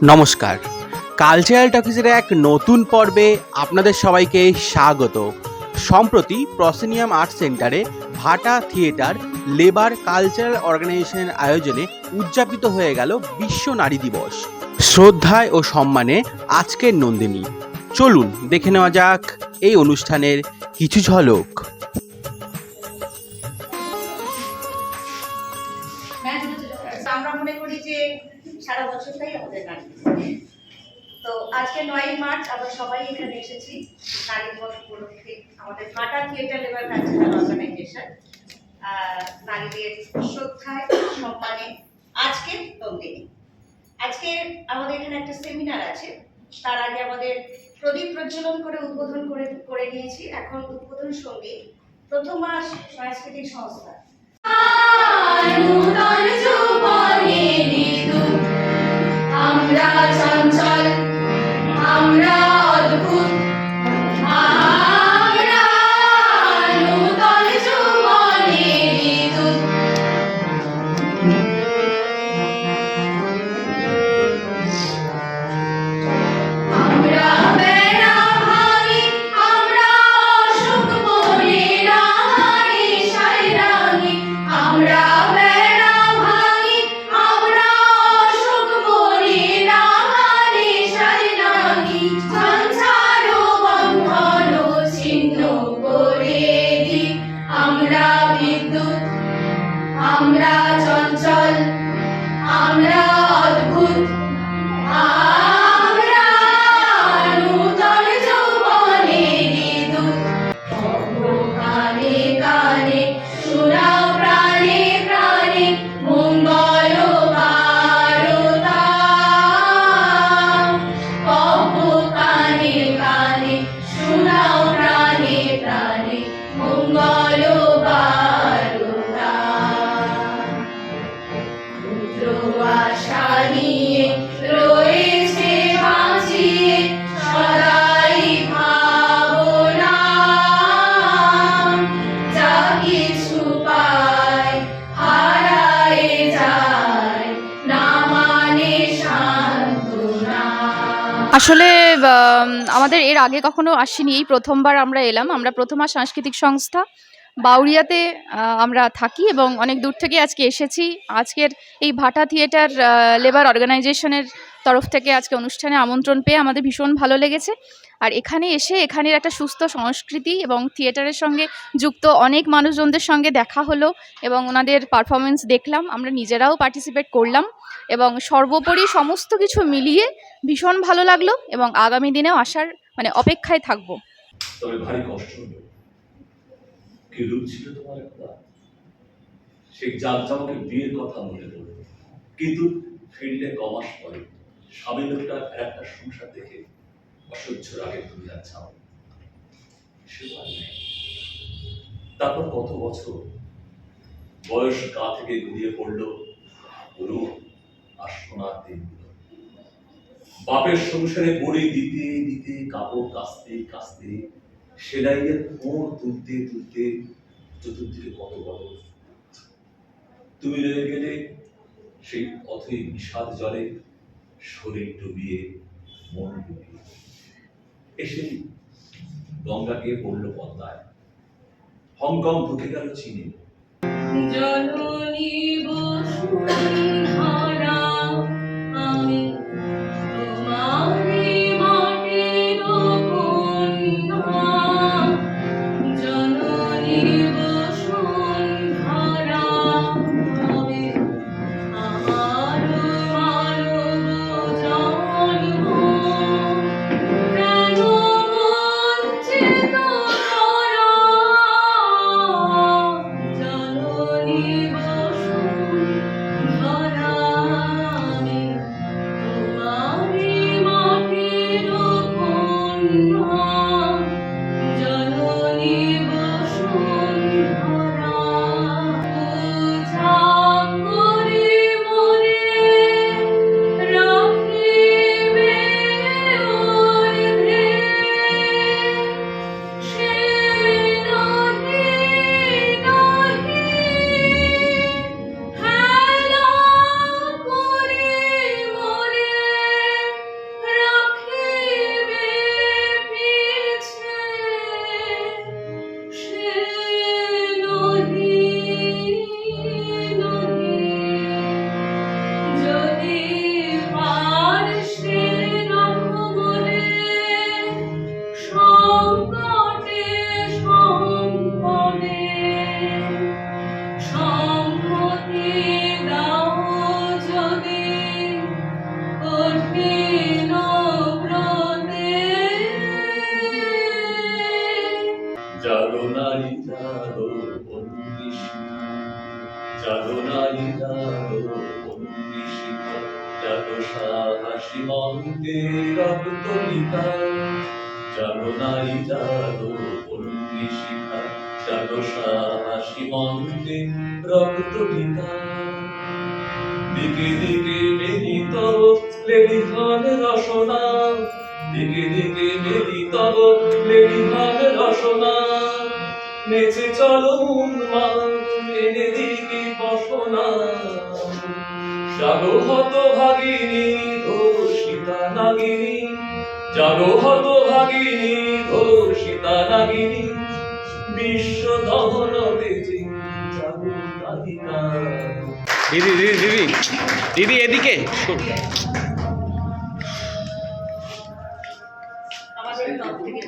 নমস্কার, কালচারাল টকিজের এক নতুন পর্বে আপনাদের সবাইকে স্বাগত। সম্প্রতি প্রসেনিয়াম আর্ট সেন্টারে ভাটা থিয়েটার লেবার কালচারাল অর্গানাইজেশনের আয়োজনে উদযাপিত হয়ে গেল বিশ্ব নারী দিবস। শ্রদ্ধায় ও সম্মানে আজকের নন্দিনী। চলুন দেখে নেওয়া যাক এই অনুষ্ঠানের কিছু ঝলক। আমরা মনে করি যে সারা বছরটাই আমাদের নারী তো আজকে 9 মার্চ আমরা সবাই এখানে এসেছি নারী দিবস উপলক্ষে আমাদের ভাটা থিয়েটার লেবার কালচারাল অর্গানাইজেশন নারীদের শ্রদ্ধায় সম্মানে আজকে নন্দিনী। আজকে আমাদের এখানে একটা সেমিনার আছে, তার আগে আমাদের প্রদীপ প্রজ্বলন করে উদ্বোধন করে নিয়েছি। এখন উদ্বোধন সঙ্গীত প্রথমা সাংস্কৃতিক সংস্থা আমরা চঞ্চল আমরা অদ্ভুত আমরা নূতন যৌবনের দূত। আমরা বেড়া ভাঙি আমরা অসুখ বনে রাঙানি সাইরাঙি আমরা বেড়া ভাঙি আমরা অসুখ বনে রাঙানি সাইরাঙি সংসারো বন্ধন ছিন্ন করে দি। আমরা বিদ্যুৎ আমরা চঞ্চল আমরা অদ্ভুত আমরা নূতন যৌবনের দূত। কানে কানে শোনাও প্রাণে প্রাণে মঙ্গল বারতা। কানে কানে শোনাও প্রাণে প্রাণে মঙ্গল বারতা। ক্ষুদ্র আশা নিয়ে রয়েছে বাঁচিয়ে সদাই ভাবনা। যা কিছু পায় হারায় যায় না মানে সান্ত্বনা। আসলে আমাদের এর আগে কখনো আসিনি, এই প্রথমবার আমরা এলাম। আমরা প্রথমা সাংস্কৃতিক সংস্থা বাউরিয়াতে আমরা থাকি এবং অনেক দূর থেকে আজকে এসেছি। আজকের এই ভাটা থিয়েটার লেবার অর্গানাইজেশনের তরফ থেকে আজকে অনুষ্ঠানে আমন্ত্রণ পেয়ে আমাদের ভীষণ ভালো লেগেছে। আর এখানে এসে এখানের একটা সুস্থ সংস্কৃতি এবং থিয়েটারের সঙ্গে যুক্ত অনেক মানুষজনদের সঙ্গে দেখা হলো এবং ওনাদের পারফরমেন্স দেখলাম, আমরা নিজেরাও পার্টিসিপেট করলাম এবং সর্বোপরি সমস্ত কিছু মিলিয়ে ভীষণ ভালো লাগলো এবং আগামী দিনেও আসার অপেক্ষায় থাকবো। তবে ভারী কষ্ট হলো। কি রূপ ছিল তোমার একটা, সেই জাঁকজমকের বিয়ের কথা মনে পড়ল। কিন্তু ফিরলে কমাস পরে স্বামী লোকটা একটা সংসার দেখে অসহ্য রাগে তুমি আর চাও সে পারে নাই। তারপর কত বছর বয়স গা থেকে গুলিয়ে পড়লো রূপ আর সোনার দিনগুলো। বাপের সংসারে বড়ি দিতে দিতে কাপড় কাচতে কাচতে সেলাইয়ের ফোঁড় তুলতে তুলতে চতুর্দিকে কত বড় তুমি রয়ে গেলে সেই অথই বিষাদ জলে শরীর ডুবিয়ে মন ডুবিয়ে। এসে গঙ্গা গিয়ে পড়লো পদ্মায়, হংকং ঢুকে গেল চীনে। জননী বসুন্ধরা আমি তোমারি মাটির কন্যা। জননী বসুন্ধরা আমি আমার মানব জন্ম কেন বঞ্চিত করা। জননী বসুন্ধরা বন্দি শিখা, জাগো নারী জাগো বন্দি শিখা, জাগো সাহসী মন্ত্রে রক্তলিকা, জাগো নারী জাগো বন্দি শিখা, জাগো সাহসী মন্ত্রে রক্তলিকা। দিকে দিকে মেলিত লেলিহান রসনা, দিকে দিকে মেলিত লেলিহান রসনা, নেচে চলো উন্মাদ মেনে দিকে বসনা। জাগো হত ভাগিনী ধর্ষিতা নাগিনী, জাগো হত ভাগিনী ধর্ষিতা নাগিনী, বিশ্ব দহন বেজে জাগো তালিকা। দিদি দিদি দিদি দিদি এদিকে আমাদের তরফ থেকে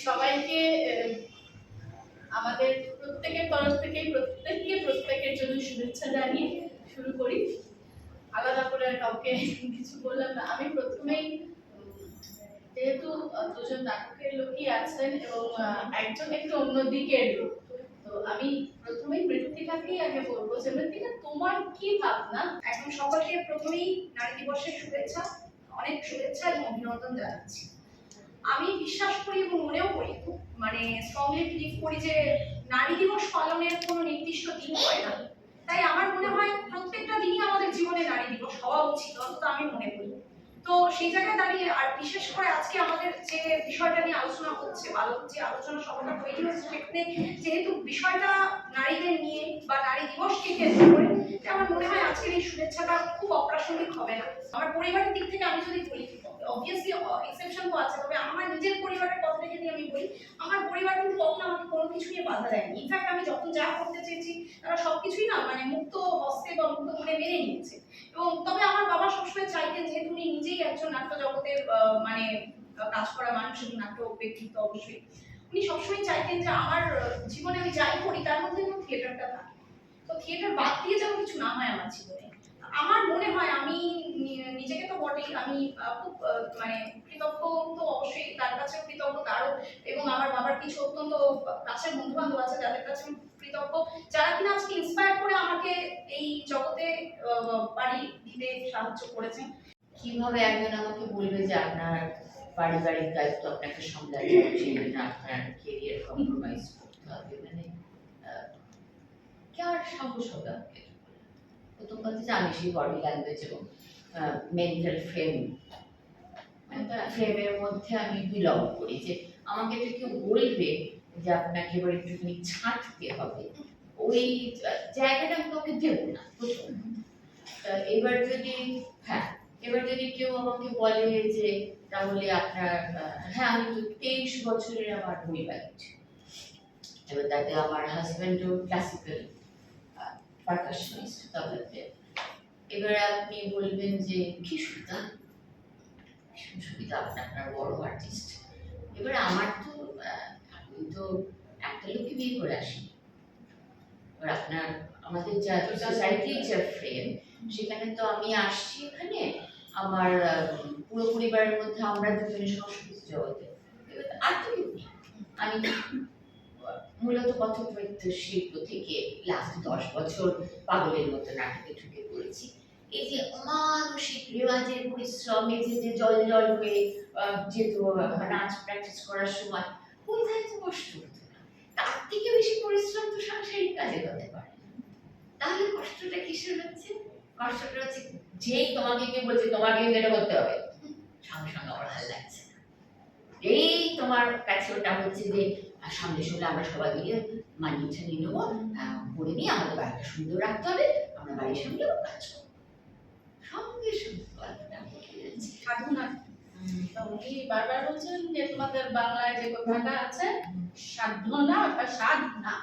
সবাইকে আমাদের প্রত্যেকের তরফ থেকে প্রত্যেকের জন্য শুভেচ্ছা জানিয়ে শুরু করি। আলাদা করে কাউকে কিছু বললাম না। আমি প্রথমেই যেহেতু দুজন নাটকের লোকই আছেন এবং একজন একটু অন্য দিকের লোক, তো আমি প্রথমেই মৃত্তিকাকেই আগে বলবো যে মৃত্তিকা, তোমার কি ভাবনা? এখন সকলকে প্রথমেই নারী দিবসের শুভেচ্ছা, অনেক শুভেচ্ছা এবং অভিনন্দন জানাচ্ছি। আমি বিশ্বাস করি এবং মনেও করি, খুব মানে স্ট্রংলি বিলিভ করি যে নারী দিবস পালনের কোনো নির্দিষ্ট দিন হয় না। তাই আমার মনে হয় প্রত্যেকটা দিনই আমাদের জীবনে নারী দিবস হওয়া উচিত, অন্তত আমি মনে করি। তো সেই জায়গায় দাঁড়িয়ে আর বিশেষ করে আজকে আমাদের যে বিষয়টা নিয়ে আলোচনা হচ্ছে বা যে আলোচনা সভাটা তৈরি হচ্ছে, সেখানে যেহেতু বিষয়টা নারীদের নিয়ে বা নারী দিবসকে কেন্দ্র করে, আমার মনে হয় আজকের এই শুভেচ্ছাটা খুব অপ্রাসঙ্গিক হবে না। আমার পরিবারের দিক থেকে আমি যদি বলি, অবভিয়াসলি এক্সেপশন তো আছে, তবে আমার নিজের পরিবারের কথাটা যদি আমি বলি, আমার পরিবার কিন্তু কখনো আমাকে কোনো কিছু নিয়ে বাধা দেয়নি। ইনফ্যাক্ট আমি যখন যা করতে চেয়েছি তারা সবকিছুই না মানে মুক্ত হস্তে বা মুক্ত মনে মেনে নিয়েছে। এবং তবে আমার বাবা সবসময় চাইতেন, যেহেতু উনি নিজেই একজন নাট্য জগতের মানে কাজ করা মানুষ এবং নাট্য ব্যক্তিত্ব অবশ্যই, উনি সবসময় চাইতেন যে আমার জীবনে আমি যাই করি তার মধ্যে যেন থিয়েটারটা থাকে। তো থিয়েটার বাদ দিয়ে যেন কিছু না হয় আমার জীবনে। আমার মনে হয় আমি নিজেকে তো বটেই, আমি খুব মানে কৃতজ্ঞ তো অবশ্যই, তার কাছেও কৃতজ্ঞ তারও, এবং আমার বাবার কিছু অত্যন্ত কাছের বন্ধু বান্ধব আছে যাদের কাছে কৃতজ্ঞ, যারা কিনা আজকে ইন্সপায়ার করে আমাকে এই জগতে বাড়ি দিতে সাহায্য করেছেন। কিভাবে একজন আমাকে বলবে যে আপনার পারিবারিক দায়িত্ব আপনাকে সামলাতে হচ্ছে, আপনার কেরিয়ার কম্প্রোমাইজ করতে হবে, মানে কার সাহস হবে আমাকে? প্রথম কথা যে আমি সেই বডি ল্যাঙ্গুয়েজ এবং মেন্টাল ফ্রেমের মধ্যে আমি বিলং করি, যে আমাকে তো কেউ বলবে যে আপনাকে এবার একটুখানি ছাঁটতে হবে, ওই জায়গাটা আমি কাউকে দেবো না প্রথম। এবার যদি কেউ আমাকে বলে যে তাহলে আপনার আমি তো 23 বছরের আমার পরিবারিক, এবার তাতে আমার হাজব্যান্ডও ক্লাসিক্যাল পারকাশনিস্ট, তবলাতে। এবার আপনি বলবেন যে কি সুবিধা আপনার বড় আর্টিস্ট। এবার আমার তো আমি তো একটা লোককে বিয়ে করে আসি। এবার আমাদের যা সোসাইটির যা ফ্রেম, সেখানে তো আমি আসছি এখানে আমার পুরো পরিবারের মধ্যে আমরা দুজনে সংস্কৃতি জগতে, আর তো কেউ নেই। আমি মূলত পথপ্রদর্শিত শিল্প থেকে লাস্ট 10 বছর পাগলের মতো নাটকে ঢুকে পড়েছি। এই যে অমানসিক রেওয়াজের পরিশ্রম, এই যে জল হয়ে যেত নাচ প্র্যাকটিস করার সময়, কোথায় তো কষ্ট হতো না। তার থেকে বেশি পরিশ্রম তো সাংসারিক কাজে হতে পারে। তাহলে কষ্টটা কিসের হচ্ছে? কষ্টটা হচ্ছে যেই তোমাকে কেউ বলছে তোমাকে এটা করতে হবে, সঙ্গে সঙ্গে আমার ভালো লাগছে না। এই তোমার কাছে ওটা হচ্ছে যে আর সামনে সামনে আমরা সবাই মিলে মানিয়ে নিয়ে নেবো, করে নিয়ে আমাদের বাড়িটা সুন্দর রাখতে হবে, আমরা বাড়ির সামনে কাজ করবো, সঙ্গে সঙ্গে গল্পটা বলে যাচ্ছে। সাধনা উনি বারবার বলছেন যে তোমাদের বাংলায় যে কথাটা আছে সাধনা বা সাধনা,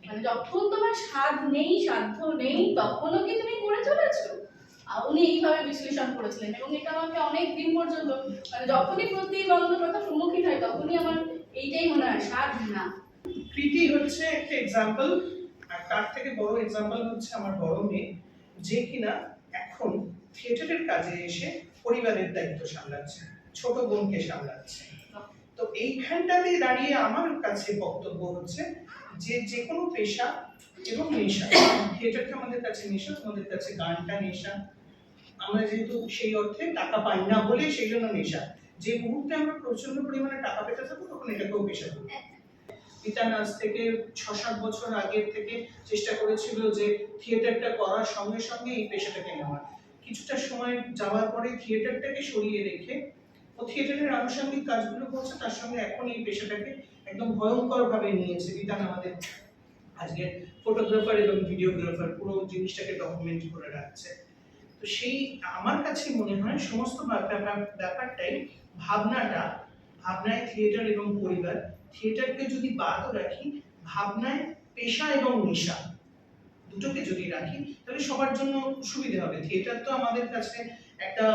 মানে যখন তোমার সাধ নেই সাধ্য নেই তখনও কি তুমি করে চলেছো। উনি এইভাবে বিশ্লেষণ করেছিলেন এবং এটা আমাকে অনেক দিন পর্যন্ত মানে যখনই প্রতিবন্ধকতার সম্মুখীন হয় তখনই আমার এইটাই মনে হয় সাধনা। কৃতি হচ্ছে একটা এক্সাম্পল, আর তার থেকে বড় এক্সাম্পল হচ্ছে আমার বড় মেয়ে, যে কিনা এখন থিয়েটারের কাজে এসে পরিবারের দায়িত্ব সামলাচ্ছে, ছোট বোনকে সামলাচ্ছে। তো এইখানটাতে দাঁড়িয়ে আমার কাছে বক্তব্য হচ্ছে যে যে কোনো পেশা এবং নেশা, থিয়েটারটা আমাদের কাছে নেশা, আমাদের কাছে গানটা নেশা। আমরা যেহেতু সেই অর্থে টাকা পাই না বলে সেই জন্য নেশা, যে মুহূর্তে আমরা প্রচন্ড পরিমাণে টাকা পেতে থাকবো তখন এটাকেও পেশা করবো। বিতান আজ থেকে 6-7 বছর আগের থেকে চেষ্টা করেছিল যে থিয়েটারটা করার সঙ্গে সঙ্গে এই পেশাটাকে নেওয়ার। কিছুটা সময় যাওয়ার পরে থিয়েটারটাকে সরিয়ে রেখে ও থিয়েটারের আনুষঙ্গিক কাজগুলো করছে, তার সঙ্গে এখন এই পেশাটাকে একদম ভয়ঙ্করভাবে নিয়েছে। বিতান আমাদের আজকে ফটোগ্রাফার এবং ভিডিওগ্রাফার, পুরো জিনিসটাকে ডকুমেন্ট করে রাখছে। তো সেই আমার কাছে মনে হয় সমস্ত ব্যাপারটাই ভাবনায় থিয়েটার এবং পরিবার, থিয়েটারকে যদি বাদও রাখি, ভাবনায় পেশা এবং নেশা দুটোকে যদি রাখি তাহলে সবার জন্য সুবিধা হবে। থিয়েটার তো আমাদের কাছে একটা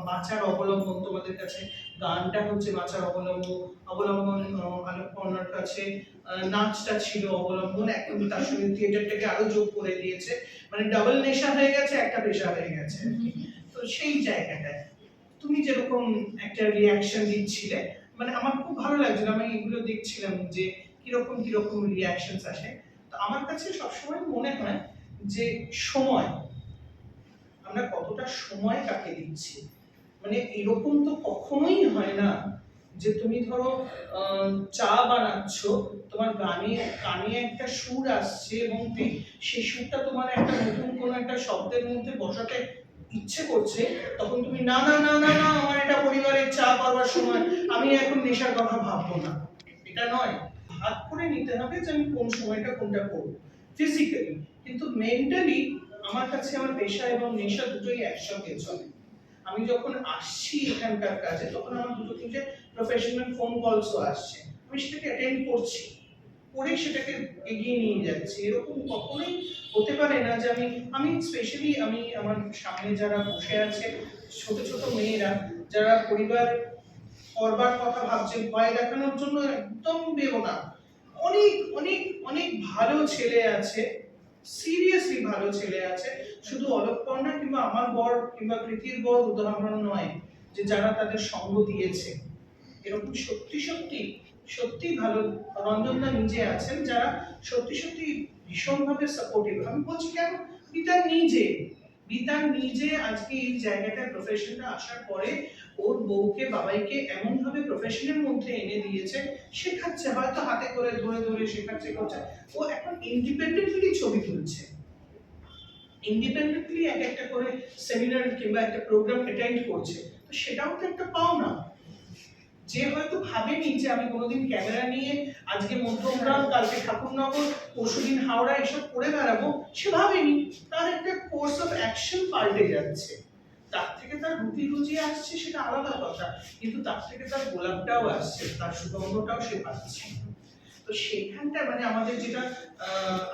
বাঁচার অবলম্বন, তোমাদের কাছে গানটা হচ্ছে বাঁচার অবলম্বন, আলোকপর্ণার কাছে নাচটা ছিল অবলম্বন, এখন তার সঙ্গে থিয়েটারটাকে আরো যোগ করে দিয়েছে, মানে ডাবল নেশা হয়ে গেছে, একটা পেশা হয়ে গেছে। তো সেই জায়গাটায় তুমি যেরকম একটা রিয়াকশন দিচ্ছিলে, মানে আমার খুব ভালো লাগছিল, আমি এগুলো দেখছিলাম যে কিরকম রিয়াকশনস আসে। তো আমার কাছে সবসময় মনে হয় যে সময়, আমরা কতটা সময় কাকে দিচ্ছি। মানে এরকম তো কখনোই হয় না যে তুমি ধরো চা বানাচ্ছ, তোমার কানে একটা সুর আসছে এবং সেই সুরটা তোমার একটা নতুন কোনো একটা শব্দের মধ্যে বসাতে ইচ্ছে করছে, তখন তুমি না না না না না আমার এটা পরিবারের চা করবার সময়, আমি এখন নেশার কথা ভাববো না। এটা নয়, ভাগ করে নিতে হবে যে আমি কোন সময়টা কোনটা করবো ফিজিক্যালি, কিন্তু মেন্টালি আমার কাছে আমার পেশা এবং নেশা দুটোই একসঙ্গে চলে। আমি যখন আসছি এখানকার কাজে তখন আমার দুটো তিনটে প্রফেশনাল ফোন কলসও আসছে, আমি সেটাকে অ্যাটেন্ড করছি, করে সেটাকে এগিয়ে নিয়ে যাচ্ছি। এরকম কখনোই হতে পারে না যে আমি স্পেশালি আমি আমার সামনে যারা বসে আছে ছোট ছোট মেয়েরা, যারা পরিবার করবার কথা ভাবছে, ভয় দেখানোর জন্য একদম বেরো না। অনেক অনেক অনেক ভালো ছেলে আছে, সিরিয়াসলি ভালো ছেলে আছে, শুধু অলোকপর্ণা কিংবা আমার বর কিংবা কৃতির বর উদাহরণ নয়, যে যারা তাদের সঙ্গ দিয়েছে। এরকম সত্যি ভালো রঞ্জনদা নিজে আছেন, যারা সত্যি ভীষণভাবে সাপোর্টিভ। আমি বলছি কেন, বিতান নিজে আজকে এই জায়গাটা প্রফেশনটা আসার পরে ওর বউকে বাবাইকে এমন ভাবে প্রফেশনের মধ্যে এনে দিয়েছে, শেখাচ্ছে, হয়তো হাতে করে ধরে শেখাচ্ছে করছে। ও এখন ইন্ডিপেন্ডেন্টলি ছবি তুলছে, ইন্ডিপেন্ডেন্টলি একটা করে সেমিনার কিংবা একটা প্রোগ্রাম অ্যাটেন্ড করছে। তো সেটাও তো একটা পাওনা। যে হয়তো ভাবেনি যে আমি কোনোদিন ক্যামেরা নিয়ে আজকে মধ্যমগ্রাম, কালকে ঠাকুরনগর, পরশুদিন হাওড়া এসব করে বেড়াবো, সে ভাবেনি। তার একটা কোর্স অফ অ্যাকশন পাল্টে যাচ্ছে। তার থেকে তার রুজি আসছে সেটা আলাদা কথা, কিন্তু তার থেকে তার গোলাপটাও আসছে, তার সুগন্ধটাও সে পাচ্ছে। তো সেখানটা মানে আমাদের যেটা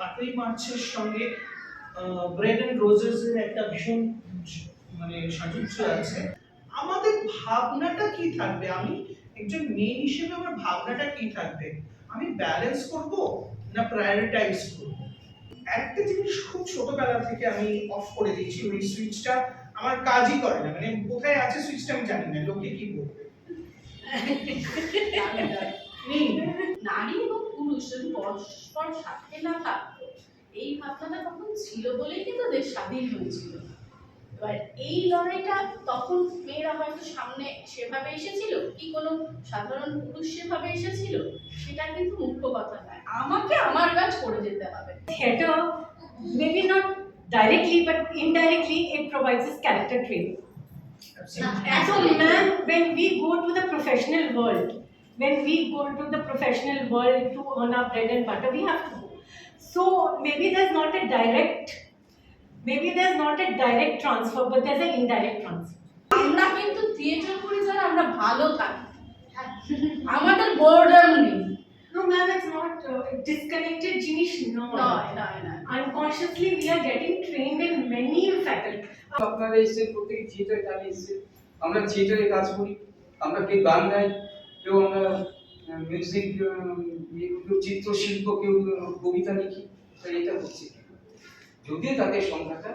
8ই মার্চের সঙ্গে ব্রেড এন্ড রোজেস এর একটা ভীষণ মানে সাযুজ্য আছে। আমাদের ভাবনাটা কি থাকবে, আমি একজন মেয়ে হিসেবে আমার ভাবনাটা কি থাকবে, আমি ব্যালেন্স করব না প্রায়োরিটাইজ করব। একটা জিনিস খুব ছোটবেলা থেকে আমি অফ করে দিয়েছি, ওই সুইচটা আমার কাজই করে না, মানে কোথায় আছে সুইচটা আমি জানি না, লোকে কি বলবে। নারী এবং পুরুষ যদি পরস্পর সাথে না থাকতো, এই ভাবনাটা তখন ছিল বলেই কিন্তু দেশ স্বাধীন হয়েছিল। এবার এই লড়াইটা তখন মেয়েরা হয়তো সামনে সেভাবে এসেছিল, কি কোনো সাধারণ পুরুষ সেভাবে এসেছিল, সেটা কিন্তু মুখ্য কথা নয়। আমাকে আমার কাজ করে যেতে হবে। Theatre, maybe not directly but indirectly, it provides us character training. As a man, when we go to the professional world, when we go into the professional world to earn our bread and butter, we have to go. So maybe there's not a direct transfer, but there's an indirect transfer. আমরা কিন্তু theatre করি যারা আমরা ভালো থাকি, আমাদের boarder নেই। No, ma'am, it's not disconnected জিনিস নয়। Unconsciously, we are getting trained in many faculties. আপনারা এসে প্রত্যেকে থিয়েটারে কাজে এসছে, আমরা থিয়েটারে কাজ করি, আমরা কেউ গান গাই, কেউ আমরা মিউজিক, কেউ চিত্রশিল্প, কেউ কবিতা লিখি। তাই এটা হচ্ছে যদিও তাদের সংখ্যাটা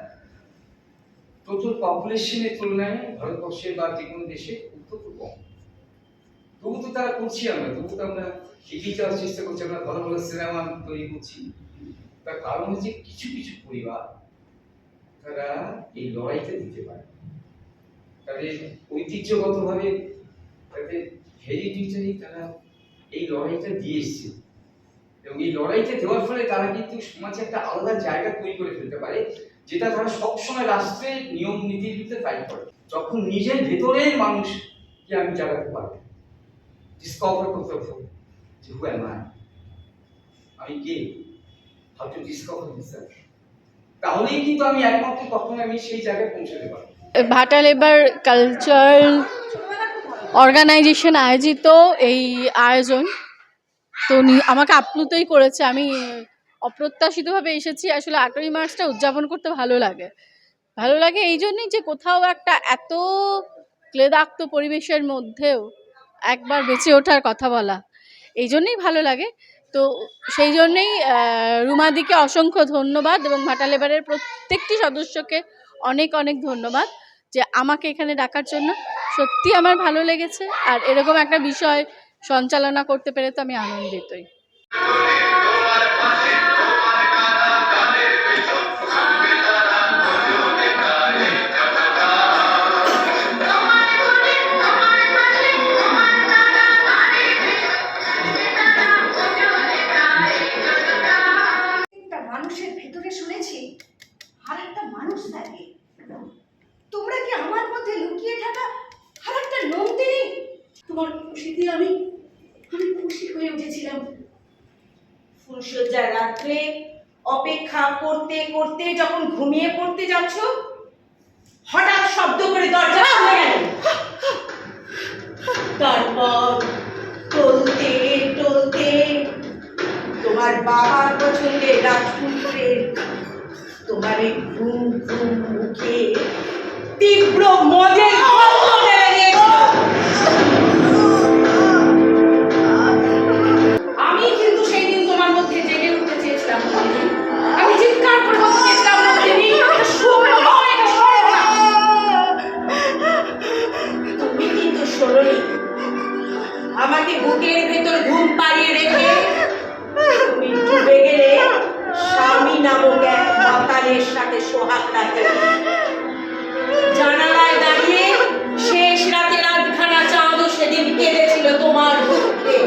টোটাল পপুলেশনের তুলনায় ভারতবর্ষের বা যে কোনো দেশে অত্যন্ত কম, তবু তো তারা করছি, তবু তো আমরা এগিয়ে যাওয়ার চেষ্টা করছি, আমরা ভালো ভালো সিনেমা তৈরি করছি। তার কারণ হচ্ছে কিছু কিছু পরিবার তারা এই লড়াইটা দিতে পারে, তাদের ঐতিহ্যগতভাবে, তাদের হেরিডিটারি তারা এই লড়াইটা দিয়ে এসছে, এবং এই লড়াইটা দেওয়ার ফলে তারা কিন্তু সমাজে একটা আলাদা জায়গা তৈরি করে ফেলতে পারে, যেটা তারা সবসময় রাষ্ট্রের নিয়ম নীতির ভিতরে ফাইট করে। যখন নিজের ভেতরের মানুষকে আমি জাগাতে পারবো, ডিসকভার করতে পারবো যে হু অ্যাম আই, আমি কে, হাউ টু ডিসকভার হিমসেলফ, তাহলেই কিন্তু আমি একমাত্র তখন আমি সেই জায়গায় পৌঁছাতে পারবো। ভাটা লেবার কালচারাল অর্গানাইজেশন আয়োজিত এই আয়োজন তো আমাকে আপ্লুতই করেছে। আমি অপ্রত্যাশিতভাবে এসেছি। আসলে 8ই মার্চটা উদযাপন করতে ভালো লাগে এই জন্যই যে কোথাও একটা এত ক্লেদাক্ত পরিবেশের মধ্যেও একবার বেঁচে ওঠার কথা বলা, এই জন্যই ভালো লাগে। তো সেই জন্যেই রুমাদিকে অসংখ্য ধন্যবাদ এবং ভাটা লেবারের প্রত্যেকটি সদস্যকে অনেক অনেক ধন্যবাদ যে আমাকে এখানে ডাকার জন্য। সত্যি আমার ভালো লেগেছে, আর এরকম একটা বিষয় সঞ্চালনা করতে পেরে তো আমি আনন্দিতই। মানুষের ভেতরে শুনেছি আর একটা মানুষ থাকে। তোমরা কি আমার মধ্যে লুকিয়ে থাকা আর একটা নন্দিনী? তোমার খুশিতে আমি খুশি হয়ে উঠেছিলাম। ফুলসজ্জার রাত্রে অপেক্ষা করতে করতে যখন ঘুমিয়ে পড়তে যাচ্ছ, হঠাৎ শব্দ করে দরজা খুলে গেল। তারপর টলতে টলতে তোমার বাবার পছন্দের রাজপুত্রের তোমার এই ঘুম ঘুম মুখে তীব্র মদের গন্ধ ঢেলে দিয়েছিল। আমি কিন্তু সেই দিন তোমার মধ্যে জেগে উঠতে চেয়েছিলাম। আমি চিৎকার করে বলতে চেয়েছিলাম, তুমি কিন্তু শোনোনি। আমাকে বুকের ভেতর ঘুম পাড়িয়ে রেখে তুমি ডুবে গেলে স্বামী নামক এক মাতালের সাথে সোহাগ রাতে। জানালায় দাঁড়িয়ে শেষ রাতে রাতখানা চাঁদও সেদিন কেঁদেছিল তোমার দুঃখে।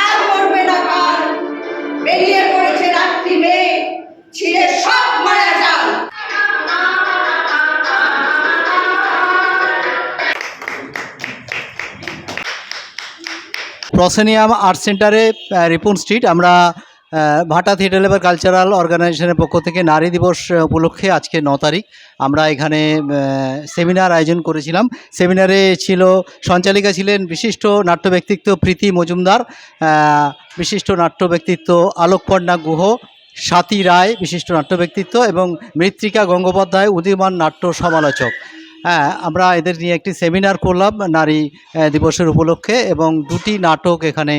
আর করবে না কাল, বেরিয়ে পড়েছে রাত্রি মেয়ে, ছিঁড়ে সব মারা যাও। প্রসেনিয়াম আর্ট সেন্টারে রিপন স্ট্রিট, আমরা ভাটা থিয়েটার লেবার কালচারাল অর্গানাইজেশনের পক্ষ থেকে নারী দিবস উপলক্ষে আজকে 9 তারিখ আমরা এখানে সেমিনার আয়োজন করেছিলাম। সেমিনারে সঞ্চালিকা ছিলেন বিশিষ্ট নাট্য ব্যক্তিত্ব প্রীতি মজুমদার, বিশিষ্ট নাট্য ব্যক্তিত্ব আলোকপর্ণা গুহ, স্বাতী রায় বিশিষ্ট নাট্য ব্যক্তিত্ব, এবং মৃত্তিকা গঙ্গোপাধ্যায় উদীয়মান নাট্য সমালোচক। আমরা এদের নিয়ে একটি সেমিনার করলাম নারী দিবসের উপলক্ষে, এবং 2টি নাটক এখানে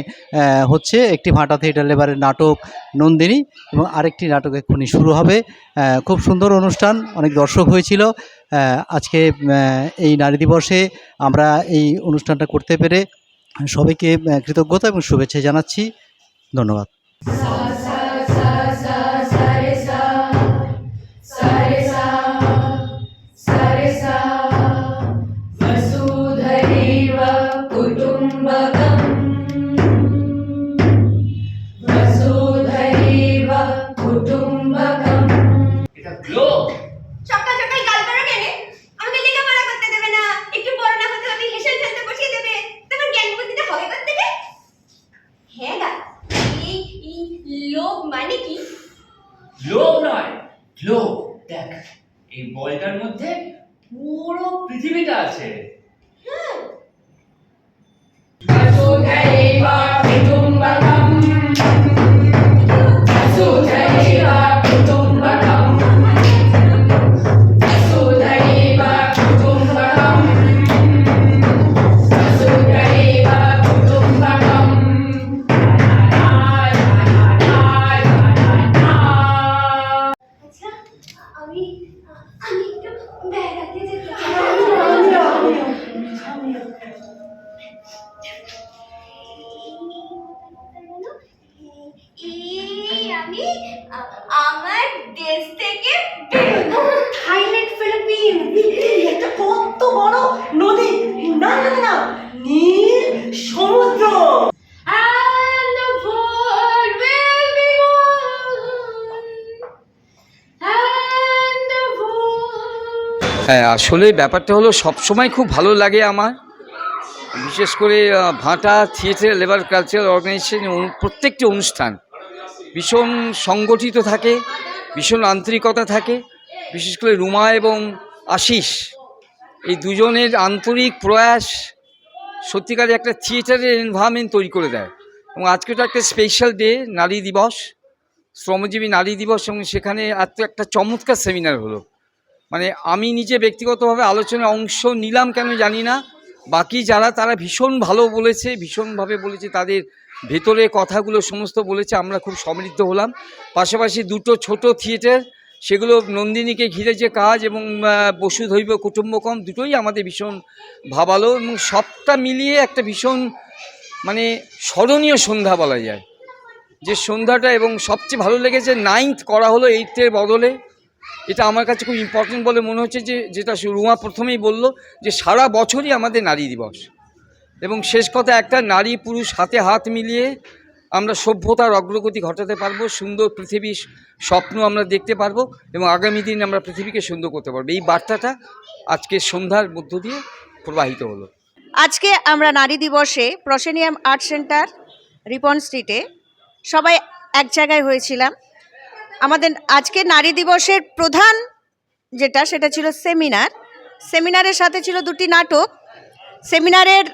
হচ্ছে। একটি ভাটা থিয়েটার লেবারের নাটক নন্দিনী, এবং আরেকটি নাটক এক্ষুনি শুরু হবে। খুব সুন্দর অনুষ্ঠান, অনেক দর্শক হয়েছিল। আজকে এই নারী দিবসে আমরা এই অনুষ্ঠানটা করতে পেরে সবাইকে কৃতজ্ঞতা এবং শুভেচ্ছা জানাচ্ছি। ধন্যবাদ। সকাল সকাল গাল করো কেন? আমাকে লেখাপড়া করতে দেবে না, একটু বড় না হতে হতে হেসেল খেলতে বসিয়ে দেবে। গ্লোব মানে কি? লোভ নয়, গ্লোব। দেখ, এই বলটার মধ্যে পুরো পৃথিবীটা আছে। আচ্ছা, আমি একটু বেড়াতে যেতে আমি আমার দেশ থেকে থাইল্যান্ড, ফিলিপিন, এটা কত বড় নদী! না না না, নীল সমুদ্র। And the world will be one. And the world. হ্যাঁ, আসলে ব্যাপারটা হলো সবসময় খুব ভালো লাগে আমার, বিশেষ করে ভাটা থিয়েটার লেবার কালচারাল অর্গানাইজেশনের প্রত্যেকটি অনুষ্ঠান ভীষণ সংগঠিত থাকে, ভীষণ আন্তরিকতা থাকে। বিশেষ করে রুমা এবং আশিস, এই দুজনের আন্তরিক প্রয়াস সত্যিকারে একটা থিয়েটারের এনভায়রনমেন্ট তৈরি করে দেয়। এবং আজকে তো একটা স্পেশাল ডে, নারী দিবস, শ্রমজীবী নারী দিবস, এবং সেখানে এত একটা চমৎকার সেমিনার হলো। মানে আমি নিজে ব্যক্তিগতভাবে আলোচনায় অংশ নিলাম কেন জানি না, বাকি যারা তারা ভীষণ ভালো বলেছে, ভীষণভাবে বলেছে, তাদের ভেতরে কথাগুলো সমস্ত বলেছে, আমরা খুব সমৃদ্ধ হলাম। পাশাপাশি দুটো ছোট থিয়েটার, সেগুলো নন্দিনীকে ঘিরে যে কাজ এবং বসুধৈব কুটুম্বকম, দুটোই আমাদের ভীষণ ভাবালো এবং সবটা মিলিয়ে একটা ভীষণ মানে স্মরণীয় সন্ধ্যা বলা যায়। যে সন্ধ্যাটা, এবং সবচেয়ে ভালো লেগেছে 9th করা হলো 8th বদলে। এটা আমার কাছে খুব ইম্পর্টেন্ট বলে মনে হচ্ছে, যেটা রুমা প্রথমেই বলল, যে সারা বছরই আমাদের নারী দিবস, এবং শেষ কথা একটা, নারী পুরুষ হাতে হাত মিলিয়ে আমরা সভ্যতার অগ্রগতি ঘটাতে পারবো, সুন্দর পৃথিবীর স্বপ্ন আমরা দেখতে পারবো, এবং আগামী দিন আমরা পৃথিবীকে সুন্দর করতে পারবো। এই বার্তাটা আজকে সন্ধ্যার মধ্য দিয়ে প্রবাহিত হলো। আজকে আমরা নারী দিবসে প্রসেনিয়াম আর্ট সেন্টার, রিপন স্ট্রিটে সবাই এক জায়গায় হয়েছিলাম। আমাদের আজকে নারী দিবসের প্রধান সেটা ছিল সেমিনারের সাথে ছিল দুটি নাটক। সেমিনারের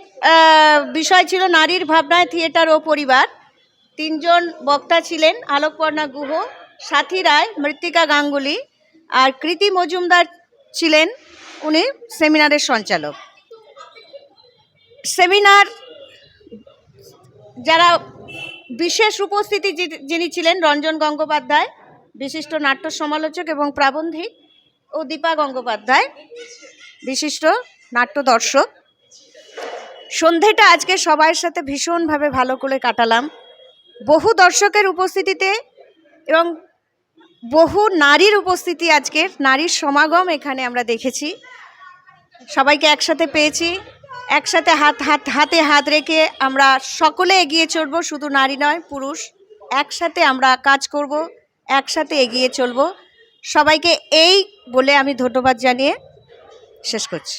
বিষয় ছিল নারীর ভাবনায় থিয়েটার ও পরিবার। 3 জন বক্তা ছিলেন, আলোকপর্ণা গুহ, সাথী রায়, মৃত্তিকা গাঙ্গুলি আর কৃতি মজুমদার ছিলেন উনি সেমিনারের সঞ্চালক। সেমিনার যারা বিশেষ উপস্থিতি যিনি ছিলেন, রঞ্জন গঙ্গোপাধ্যায়, বিশিষ্ট নাট্য সমালোচক এবং প্রাবন্ধিক, ও দীপা গঙ্গোপাধ্যায়, বিশিষ্ট নাট্য দর্শক। সন্ধেটা আজকে সবার সাথে ভীষণভাবে ভালো করে কাটালাম। বহু দর্শকের উপস্থিতিতে এবং বহু নারীর উপস্থিতি, আজকের নারীর সমাগম এখানে আমরা দেখেছি। সবাইকে একসাথে পেয়েছি, একসাথে হাতে হাত রেখে আমরা সকলে এগিয়ে চলবো, শুধু নারী নয় পুরুষ, একসাথে আমরা কাজ করব, একসাথে এগিয়ে চলব। সবাইকে এই বলে আমি ধন্যবাদ জানিয়ে শেষ করছি।